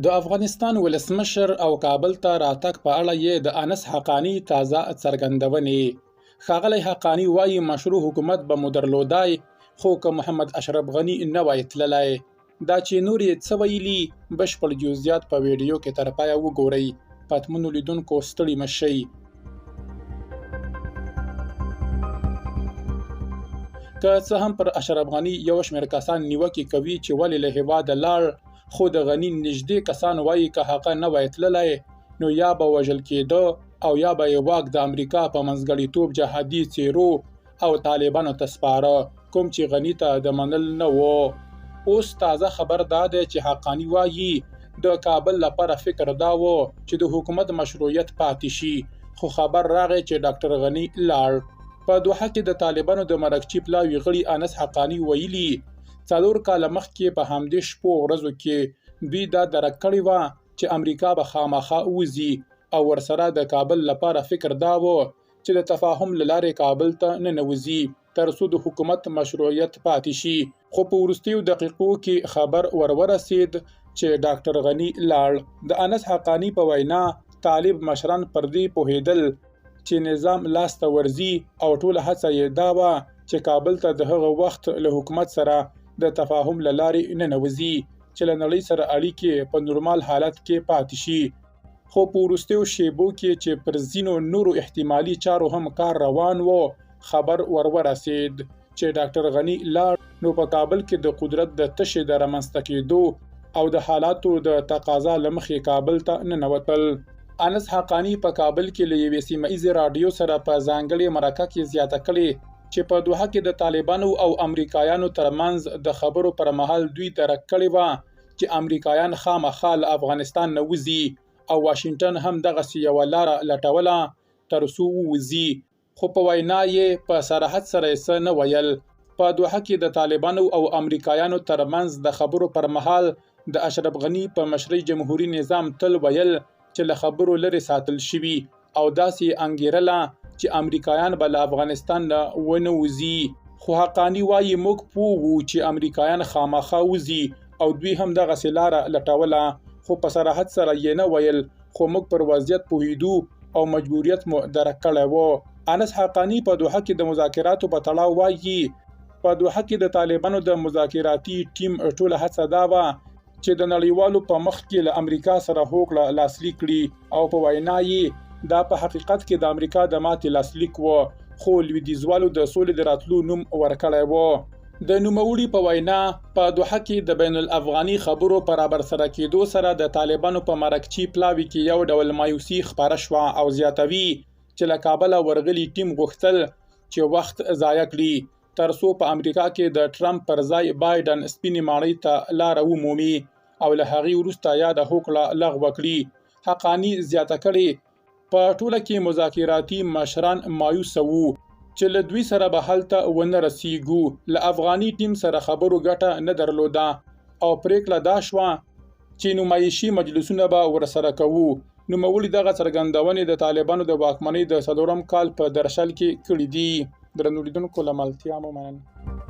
د افغانستان ولسمشر او کابل ته راتګ په اړه یې د انس حقانی تازه څرګندونې. ښاغلی حقانی وایي مشروع حکومت به مو درلودای، خو که محمد اشرف غني نه وای تللی. دا چې نور یې څه ویلي بشپړ جزئیات په ویډیو کې تر پایه وګورئ. پاتمنو لیدونکو ستړي مه شئ. که څه هم پر اشرف غني یو شمېر کسان نیوکې کوي چې ولې له هېواده لاړ، خو د غني نږدې کسان وایي که هغه نه وای تللی نو یا به وژل کېده او یا به یې واک د امریکا په منځګړیتوب جهادي څېرو او طالبانو ته سپاره، کوم چې غني ته د منل نه و. اوس تازه خبر دا دی چې حقانی وایي د کابل لپاره فکر دا و چې د حکومت مشروعیت پاتې شي، خو خبر راغی چې ډاکټر غني لاړ. په دوحه کې د طالبانو د مرکچي پلاوي غړي انس حقانی ویلي 4 کاله مخکې په همدې شپو ورځو کې دوی دا درک کړې وه چې امریکا به خامخا وځي او ورسره د کابل لپاره فکر دا و چې د تفاهم له لارې کابل ته ننوځي تر څو د حکومت مشروعیت پاتې شي. خو په وروستیو دقیقو کې خبر ورسید چې ډاکټر غني لاړ. د انس حقانی په وینا طالب مشران پر دې پوهېدل چې نظام لاسته ورځي او ټوله هڅه یې دا وه چې کابل ته د هغه وخت له حکومت سره د تفاهم له لارې ننوځي چې له نړۍ سره اړیکې په نورمال حالت کې پاتې شي. خو په وروستیو شیبو کې چې پر ځینو نورو احتمالي چارو هم کار روان و، خبر ورسید چې ډاکټر غني لاړ، نو په کابل کې د قدرت د تشې د رامنځته کېدو او د حالاتو د تقاضا له مخې کابل ته ننوتل. انس حقانی په کابل کې له یوې سیمه ایزې راډیو سره په ځانګړې مرکه کې زیاته کړې چې په دوحه کې د طالبانو او امریکایانو ترمنځ د خبرو پر مهال دوی درک کړې وه چې امریکایان خامخا له افغانستان نه وځي او واشنګټن هم دغسې یوه لاره لټوله تر څو ووځي، خو په وینا یې په صراحت سره یې څه نه ویل. په دوحه کې د طالبانو او امریکایانو ترمنځ د خبرو پر مهال د اشرف غني په مشرۍ جمهوري نظام تل ویل چې له خبرو لرې ساتل شوي او داسې انګیرله چې امریکایان به له افغانستان نه ونه وځي. خو حقانی وایي موږ پوه وو چې امریکایان خامخا وځي او دوی هم دغسې لاره لټوله، خو په صراحت سره یې نه ویل، خو موږ پر وضعیت پوهېدو او مجبوریت مو درک کړی و. انس حقانی په دوحه کې د مذاکراتو په تړاو وایي په دوحه کې د طالبانو د مذاکراتي ټیم ټوله هڅه دا وه چې د نړیوالو په مخ کې له امریکا سره هوکړه لاسلیک کړي او په وینا یې دا په حقیقت کې د امریکا د ماتې لاسلیک و، خو لویدیځوالو د سولې د راتلو نوم ورکړی و. د نوموړي په وینا په دوحه کې د بین الافغاني خبرو په رابرسره کېدو سره د طالبانو په مرکچي پلاوي کې یو ډول مایوسي خپره شوه او زیاتوي چې له کابله ورغلي ټیم غوښتل چې وخت ضایع کړي تر څو په امریکا کې د ټرمپ پر ځای بایډن سپینې ماڼۍ ته لاره ومومي او له هغې وروسته یاده هوکړه لغوه کړي. حقانی زیاته کړې په ټوله کې مذاکراتي مشران مایوسه وو چې له دوی سره به هلته ونه رسیږو، له افغاني ټیم سره خبرو ګټه نه درلوده او پریکړه دا شوه چې نمایشي مجلسونه به ورسره کوو. نوموړي دغه څرګندونې د طالبانو د واکمنۍ د 4 کال په درشل کې کړي دي. درنو لیدونکو له ملتیا مو مننه.